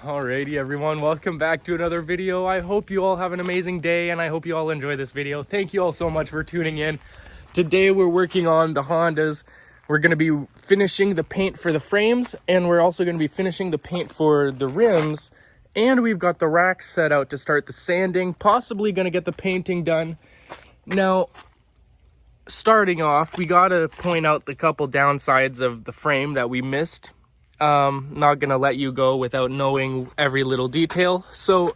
Alrighty everyone, welcome back to another video. I hope you all have an amazing day and I hope you all enjoy this video. Thank you all so much for tuning in. Today we're working on the Hondas. We're going to be finishing the paint for the frames, and we're also going to be finishing the paint for the rims, and we've got the racks set out to start the sanding, possibly going to get the painting done. Now, starting off, we got to point out the couple downsides of the frame that we missed. Not gonna let you go without knowing every little detail. So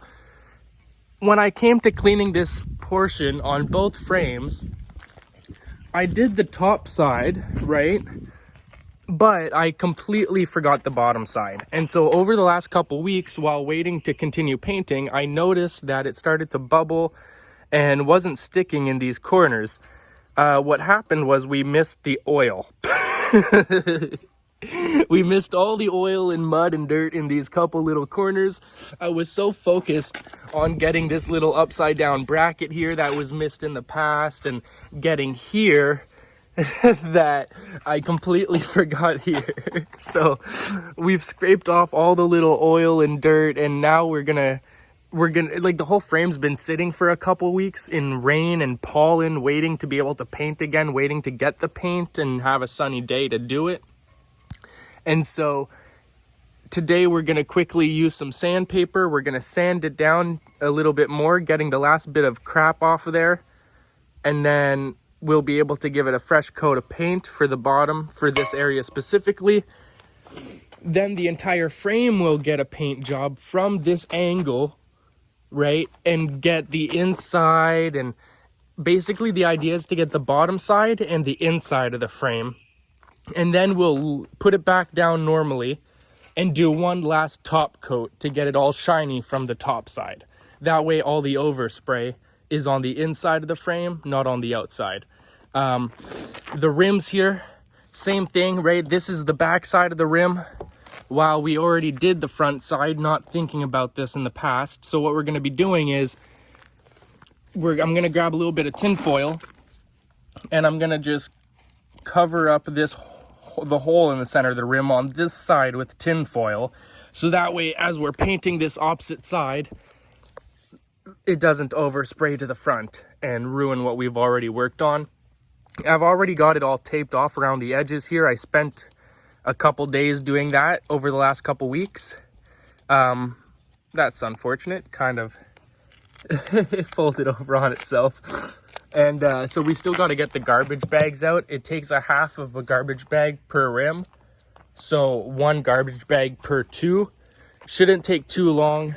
when I came to cleaning this portion on both frames, I did the top side, right? But I completely forgot the bottom side. And so over the last couple weeks, while waiting to continue painting, I noticed that it started to bubble and wasn't sticking in these corners. What happened was we missed the oil. We missed all the oil and mud and dirt in these couple little corners. I was so focused on getting this little upside down bracket here that was missed in the past and getting here that I completely forgot here. So we've scraped off all the little oil and dirt, and now we're gonna like, the whole frame's been sitting for a couple weeks in rain and pollen, waiting to be able to paint again, waiting to get the paint and have a sunny day to do it. And so today we're going to quickly use some sandpaper. We're going to sand it down a little bit more, getting the last bit of crap off of there. And then we'll be able to give it a fresh coat of paint for the bottom for this area specifically. Then the entire frame will get a paint job from this angle, right? And get the inside, and basically the idea is to get the bottom side and the inside of the frame. And then we'll put it back down normally and do one last top coat to get it all shiny from the top side. That way all the overspray is on the inside of the frame, not on the outside. The rims here, same thing, right? This is the back side of the rim, while we already did the front side, not thinking about this in the past. So what we're going to be doing is I'm going to grab a little bit of tin foil, and I'm going to just cover up the hole in the center of the rim on this side with tin foil, so that way as we're painting this opposite side, it doesn't overspray to the front and ruin what we've already worked on. I've already got it all taped off around the edges here. I spent a couple days doing that over the last couple weeks. That's unfortunate, kind of it folded over on itself. And so we still got to get the garbage bags out. It takes a half of a garbage bag per rim. So one garbage bag per two. Shouldn't take too long.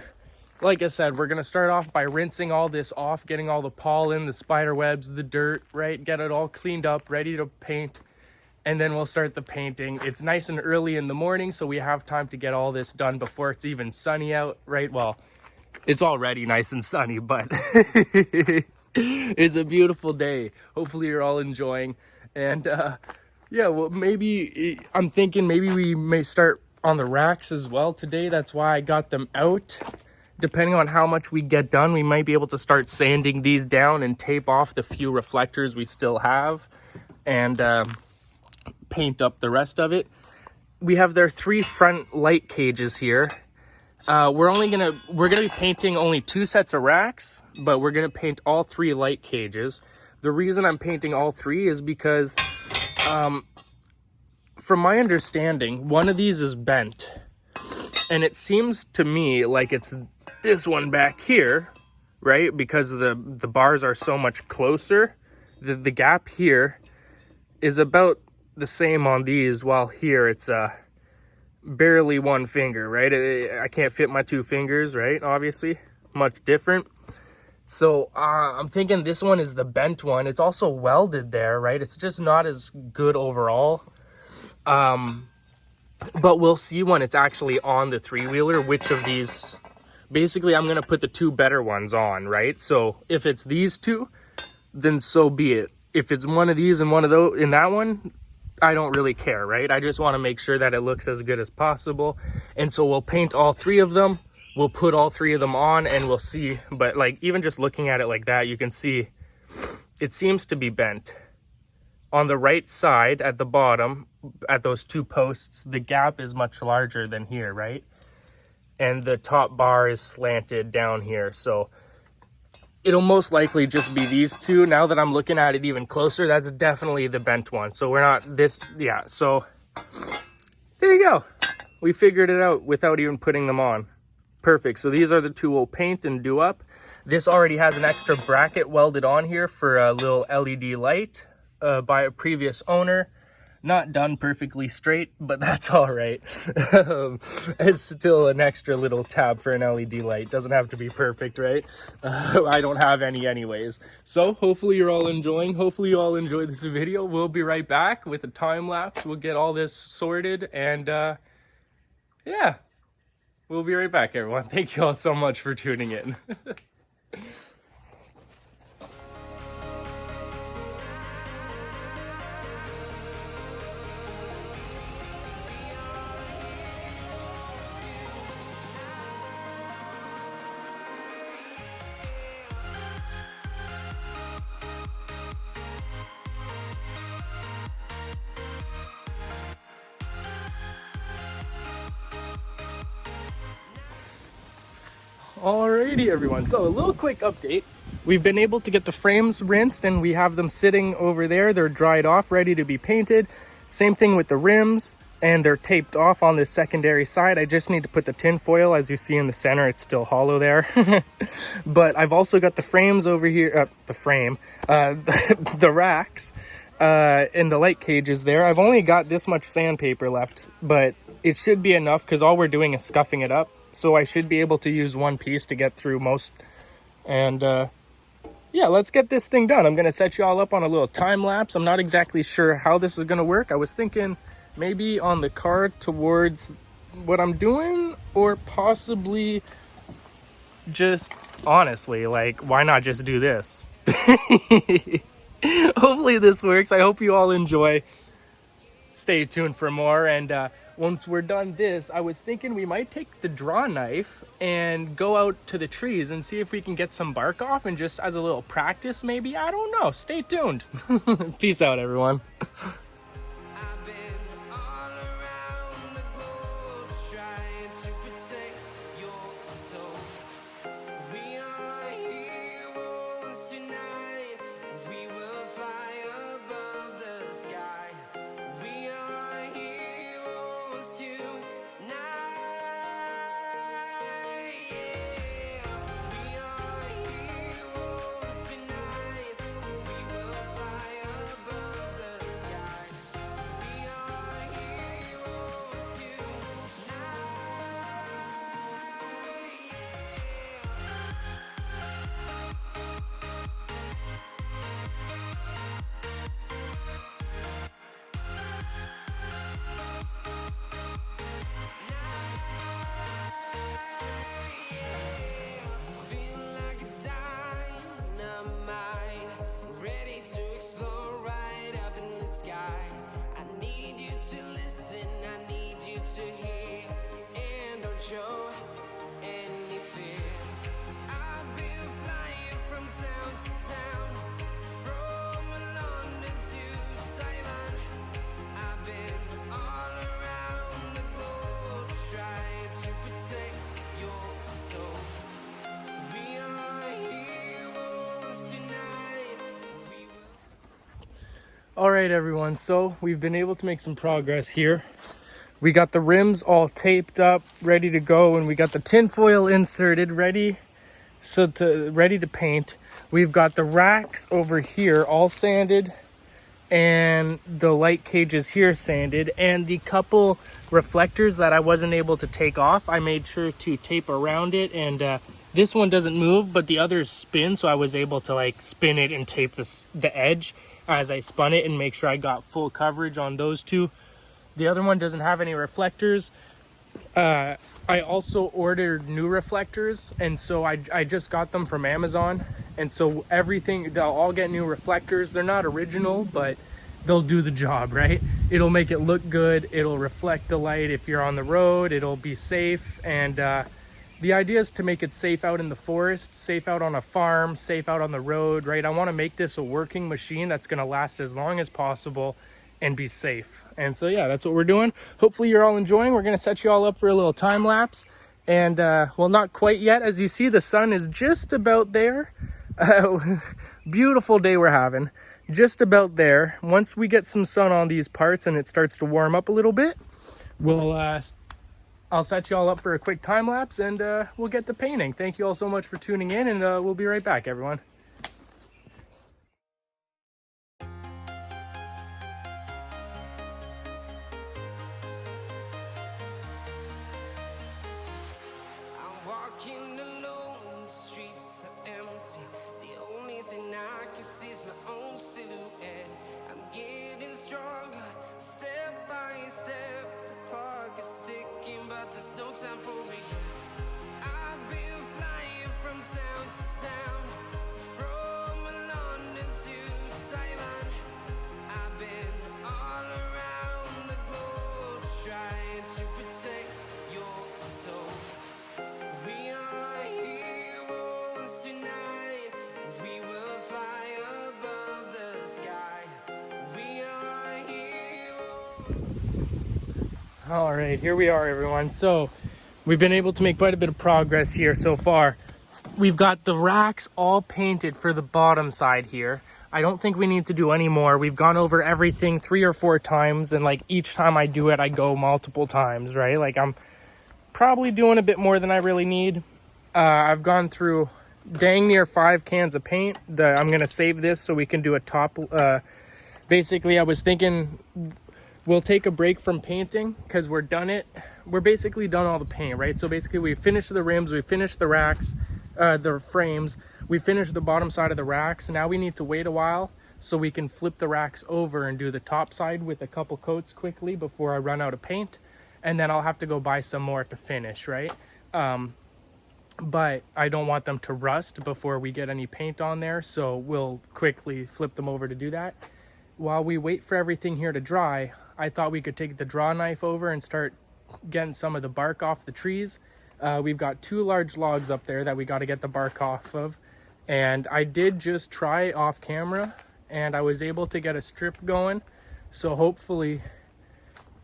Like I said, we're going to start off by rinsing all this off, getting all the pollen, the spider webs, the dirt, right? Get it all cleaned up, ready to paint. And then we'll start the painting. It's nice and early in the morning, so we have time to get all this done before it's even sunny out, right? Well, it's already nice and sunny, but it's a beautiful day. Hopefully you're all enjoying. And yeah, well, maybe I'm thinking maybe we may start on the racks as well today. That's why I got them out. Depending on how much we get done, we might be able to start sanding these down and tape off the few reflectors we still have, and paint up the rest of it. We have their 3 front light cages here. We're gonna be painting only 2 sets of racks, but we're gonna paint all 3 light cages. The reason I'm painting all 3 is because, from my understanding, one of these is bent, and it seems to me like it's this one back here, right? Because the bars are so much closer. The gap here is about the same on these, while here it's barely 1 finger, right? I can't fit my 2 fingers, right? Obviously, much different. So I'm thinking this one is the bent one. It's also welded there, right? It's just not as good overall. But we'll see when it's actually on the 3-wheeler which of these. Basically, I'm going to put the 2 better ones on, right? So if it's these 2, then so be it. If it's one of these and one of those in that one, I don't really care, right? I just want to make sure that it looks as good as possible. And so we'll paint all 3 of them. We'll put all 3 of them on and we'll see. But like, even just looking at it like that, you can see it seems to be bent. On the right side at the bottom, at those 2 posts, the gap is much larger than here, right? and the top bar is slanted down here. So it'll most likely just be these two. Now that I'm looking at it even closer, that's definitely the bent one. So we're not this, yeah. So there you go. We figured it out without even putting them on. Perfect. So these are the two we'll paint and do up. This already has an extra bracket welded on here for a little LED light by a previous owner. Not done perfectly straight, but that's all right. It's still an extra little tab for an LED light. Doesn't have to be perfect, right? I don't have any anyways. So hopefully you're all enjoying. Hopefully you all enjoyed this video. We'll be right back with a time lapse. We'll get all this sorted and yeah, we'll be right back, everyone. Thank you all so much for tuning in. Alrighty, everyone. So a little quick update. We've been able to get the frames rinsed and we have them sitting over there. They're dried off, ready to be painted. Same thing with the rims, and they're taped off on this secondary side. I just need to put the tin foil. As you see in the center, it's still hollow there. But I've also got the frames over here, the racks, and the light cages there. I've only got this much sandpaper left, but it should be enough because all we're doing is scuffing it up. So I should be able to use one piece to get through most. And yeah, let's get this thing done. I'm going to set you all up on a little time lapse. I'm not exactly sure how this is going to work. I was thinking maybe on the car towards what I'm doing, or possibly just honestly, like, why not just do this? Hopefully this works. I hope you all enjoy. Stay tuned for more. And once we're done this, I was thinking we might take the draw knife and go out to the trees and see if we can get some bark off, and just as a little practice maybe. I don't know. Stay tuned. Peace out, everyone. All right, everyone, so we've been able to make some progress here. We got the rims all taped up, ready to go, and we got the tin foil inserted, ready to paint. We've got the racks over here all sanded, and the light cages here sanded, and the couple reflectors that I wasn't able to take off, I made sure to tape around it. And this one doesn't move, but the others spin, so I was able to like spin it and tape the edge as I spun it and make sure I got full coverage on those two. The other one doesn't have any reflectors. I also ordered new reflectors, and so I just got them from Amazon. And so they'll all get new reflectors. They're not original, but they'll do the job, right? It'll make it look good. It'll reflect the light if you're on the road. It'll be safe. And the idea is to make it safe out in the forest, safe out on a farm, safe out on the road, right? I want to make this a working machine that's going to last as long as possible and be safe. And so, yeah, that's what we're doing. Hopefully you're all enjoying. We're going to set you all up for a little time lapse. And well, not quite yet. As you see, the sun is just about there. Beautiful day we're having, just about there. Once we get some sun on these parts and it starts to warm up a little bit, I'll set you all up for a quick time lapse, and we'll get to painting. Thank you all so much for tuning in, and we'll be right back, everyone. I'm walking alone, the streets are empty. The only thing I can see is my own silhouette. I'm getting stronger, step by step. The clock is ticking, but there's no time for regrets. I've been flying from town to town, from London to Taiwan. I've been all around the globe, trying to protect your soul. We are heroes tonight. We will fly above the sky. We are heroes. All right, here we are, everyone. So we've been able to make quite a bit of progress here so far. We've got the racks all painted for the bottom side here. I don't think we need to do any more. We've gone over everything 3 or 4 times, and like each time I do it, I go multiple times, right? Like I'm probably doing a bit more than I really need. I've gone through dang near 5 cans of paint. I'm gonna save this so we can do a top. Basically, I was thinking we'll take a break from painting because we're basically done all the paint, right? So basically we finished the rims, we finished the racks, the frames, we finished the bottom side of the racks. Now we need to wait a while so we can flip the racks over and do the top side with a couple coats quickly before I run out of paint. And then I'll have to go buy some more to finish, right? But I don't want them to rust before we get any paint on there, so we'll quickly flip them over to do that. While we wait for everything here to dry, I thought we could take the draw knife over and start getting some of the bark off the trees. We've got 2 large logs up there that we got to get the bark off of, and I did just try off camera and I was able to get a strip going, so hopefully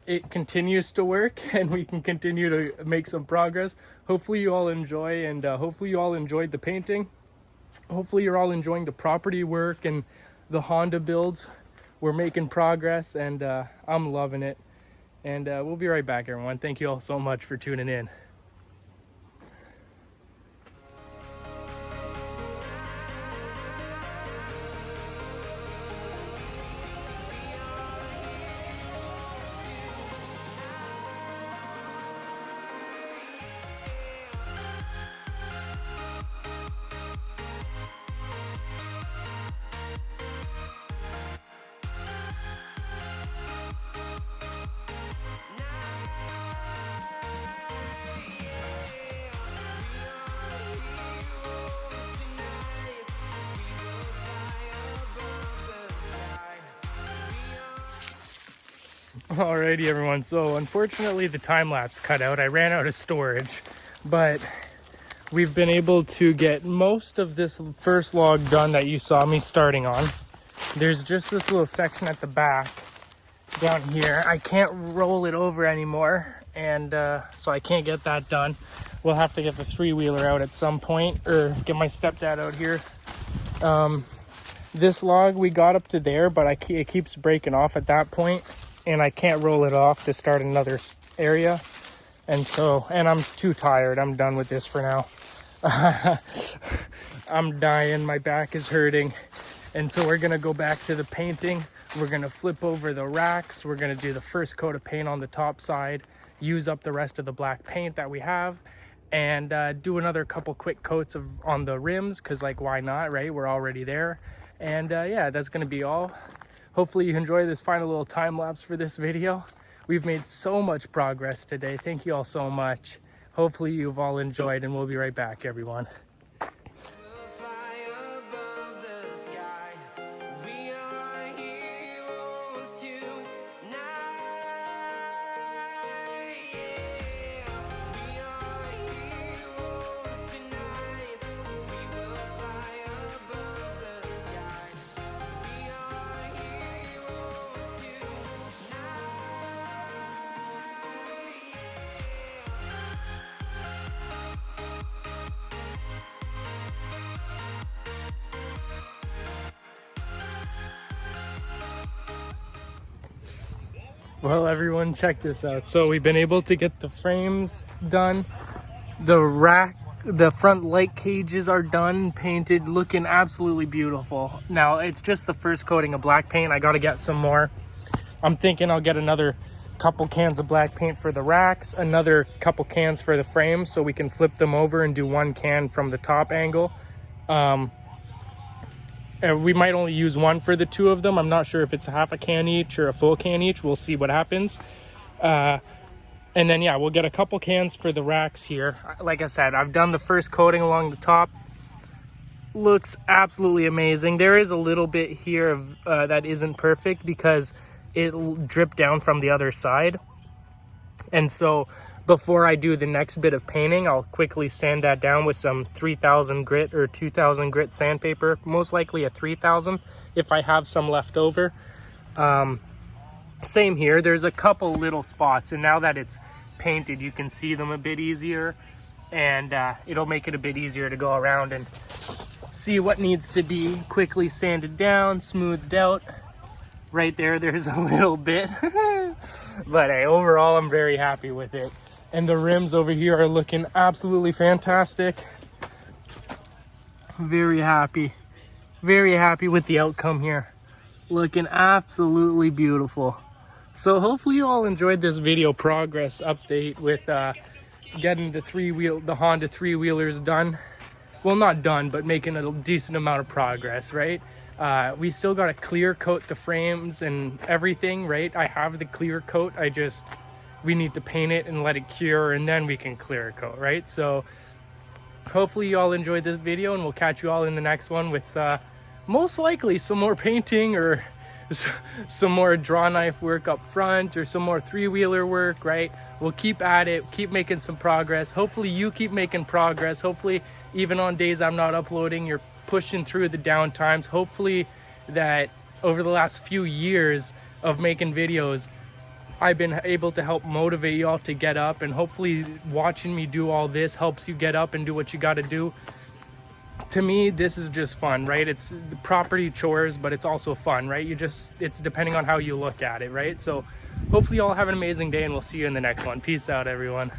it continues to work and we can continue to make some progress. Hopefully you all enjoy, and hopefully you all enjoyed the painting. Hopefully you're all enjoying the property work and the Honda builds. We're making progress, and I'm loving it. And we'll be right back, everyone. Thank you all so much for tuning in. Alrighty, everyone. So unfortunately the time lapse cut out. I ran out of storage, but we've been able to get most of this first log done that you saw me starting on. There's just this little section at the back down here. I can't roll it over anymore, and so I can't get that done. We'll have to get the 3-wheeler out at some point, or get my stepdad out here. This log we got up to there, but it keeps breaking off at that point, and I can't roll it off to start another area. And I'm too tired. I'm done with this for now. I'm dying. My back is hurting. And so we're going to go back to the painting. We're going to flip over the racks. We're going to do the first coat of paint on the top side, use up the rest of the black paint that we have, and do another couple quick coats on the rims, because like, why not, right? We're already there. And yeah, that's going to be all. Hopefully you enjoy this final little time lapse for this video. We've made so much progress today. Thank you all so much. Hopefully you've all enjoyed, and we'll be right back, everyone. Well, everyone, check this out. So we've been able to get the frames done. The rack, the front light cages are done, painted, looking absolutely beautiful. Now, it's just the first coating of black paint. I got to get some more. I'm thinking I'll get another couple cans of black paint for the racks, another couple cans for the frames, so we can flip them over and do one can from the top angle. We might only use one for the two of them. I'm not sure if it's a half a can each or a full can each. We'll see what happens. And then, yeah, we'll get a couple cans for the racks here. Like I said, I've done the first coating along the top. Looks absolutely amazing. There is a little bit here of that isn't perfect because it dripped down from the other side. And so before I do the next bit of painting, I'll quickly sand that down with some 3000 grit or 2000 grit sandpaper, most likely a 3000 if I have some left over. Same here, there's a couple little spots, and now that it's painted, you can see them a bit easier, and it'll make it a bit easier to go around and see what needs to be quickly sanded down, smoothed out. Right there, there's a little bit, but hey, overall, I'm very happy with it. And the rims over here are looking absolutely fantastic. Very happy with the outcome here. Looking absolutely beautiful. So hopefully you all enjoyed this video progress update with getting the Honda three-wheelers done. Well, not done, but making a decent amount of progress, right? We still got to clear coat the frames and everything, right? I have the clear coat. We need to paint it and let it cure, and then we can clear coat, right? So hopefully you all enjoyed this video, and we'll catch you all in the next one with most likely some more painting or some more draw knife work up front or some more three-wheeler work, right? We'll keep at it, keep making some progress. Hopefully you keep making progress. Hopefully even on days I'm not uploading, you're pushing through the down times. Hopefully that over the last few years of making videos, I've been able to help motivate you all to get up, and hopefully watching me do all this helps you get up and do what you got to do. To me, this is just fun, right? It's the property chores, but it's also fun, right? It's depending on how you look at it, right? So hopefully you all have an amazing day, and we'll see you in the next one. Peace out, everyone.